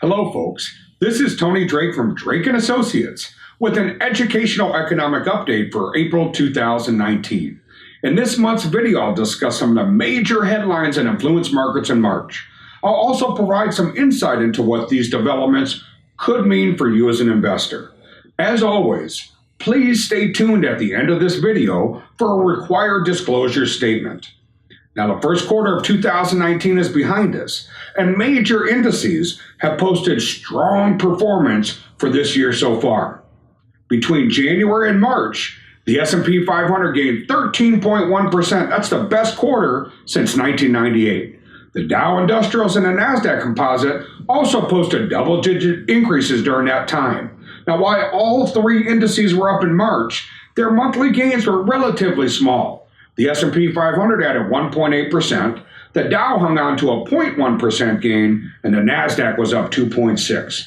Hello, folks. This is Tony Drake from Drake & Associates with an educational economic update for April 2019. In this month's video, I'll discuss some of the major headlines that influenced markets in March. I'll also provide some insight into what these developments could mean for you as an investor. As always, please stay tuned at the end of this video for a required disclosure statement. Now, the first quarter of 2019 is behind us, and major indices have posted strong performance for this year so far. Between January and March, the S&P 500 gained 13.1%. That's the best quarter since 1998. The Dow Industrials and the NASDAQ Composite also posted double-digit increases during that time. Now, while all three indices were up in March, their monthly gains were relatively small. The S&P 500 added 1.8%, the Dow hung on to a 0.1% gain, and the NASDAQ was up 2.6%.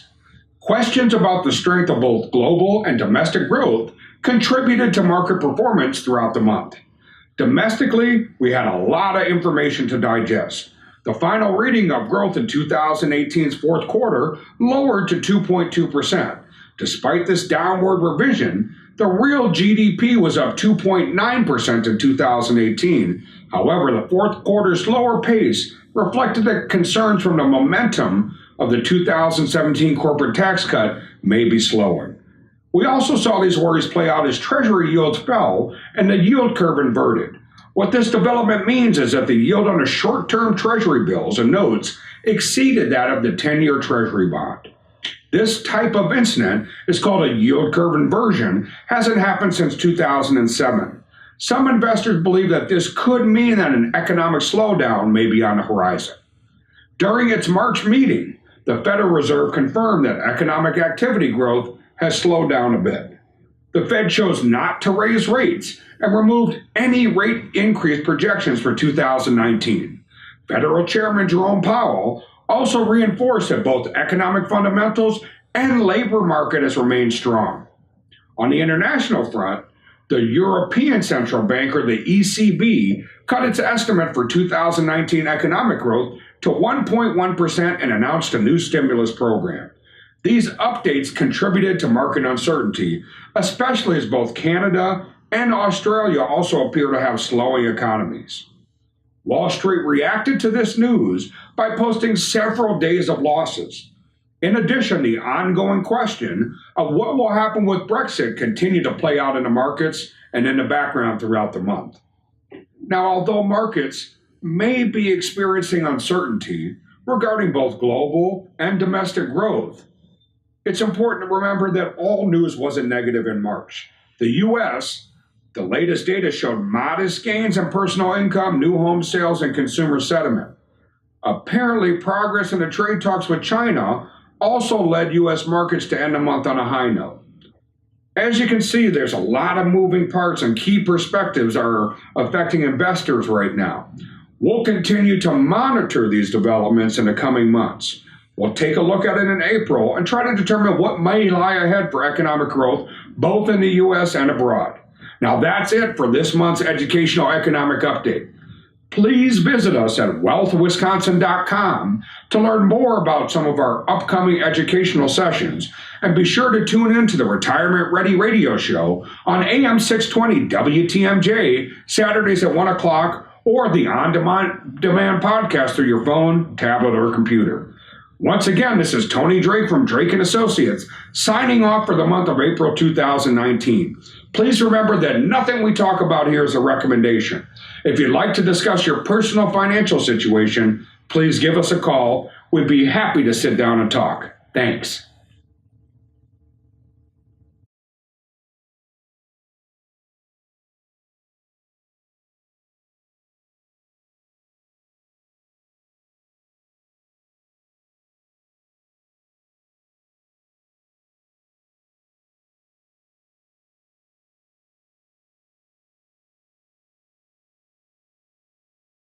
Questions about the strength of both global and domestic growth contributed to market performance throughout the month. Domestically, we had a lot of information to digest. The final reading of growth in 2018's fourth quarter lowered to 2.2%. Despite this downward revision, the real GDP was up 2.9% in 2018. However, the fourth quarter's lower pace reflected the concerns from the momentum of the 2017 corporate tax cut may be slowing. We also saw these worries play out as Treasury yields fell and the yield curve inverted. What this development means is that the yield on the short-term Treasury bills and notes exceeded that of the 10-year Treasury bond. This type of incident is called a yield curve inversion, hasn't happened since 2007. Some investors believe that this could mean that an economic slowdown may be on the horizon. During its March meeting, the Federal Reserve confirmed that economic activity growth has slowed down a bit. The Fed chose not to raise rates and removed any rate increase projections for 2019. Federal Chairman Jerome Powell also reinforced that both economic fundamentals and labor market has remained strong. On the international front, the European Central Bank, or the ECB, cut its estimate for 2019 economic growth to 1.1% and announced a new stimulus program. These updates contributed to market uncertainty, especially as both Canada and Australia also appear to have slowing economies. Wall Street reacted to this news by posting several days of losses. In addition, the ongoing question of what will happen with Brexit continued to play out in the markets and in the background throughout the month. Now, although markets may be experiencing uncertainty regarding both global and domestic growth, it's important to remember that all news wasn't negative in March. The U.S., the latest data showed modest gains in personal income, new home sales, and consumer sentiment. Apparently, progress in the trade talks with China also led U.S. markets to end the month on a high note. As you can see, there's a lot of moving parts and key perspectives are affecting investors right now. We'll continue to monitor these developments in the coming months. We'll take a look at it in April and try to determine what may lie ahead for economic growth, both in the U.S. and abroad. Now, that's it for this month's Educational Economic Update. Please visit us at wealthwisconsin.com to learn more about some of our upcoming educational sessions, and be sure to tune in to the Retirement Ready radio show on AM 620 WTMJ Saturdays at 1 o'clock, or the on-demand podcast through your phone, tablet, or computer. Once again, this is Tony Drake from Drake & Associates, signing off for the month of April 2019. Please remember that nothing we talk about here is a recommendation. If you'd like to discuss your personal financial situation, please give us a call. We'd be happy to sit down and talk. Thanks.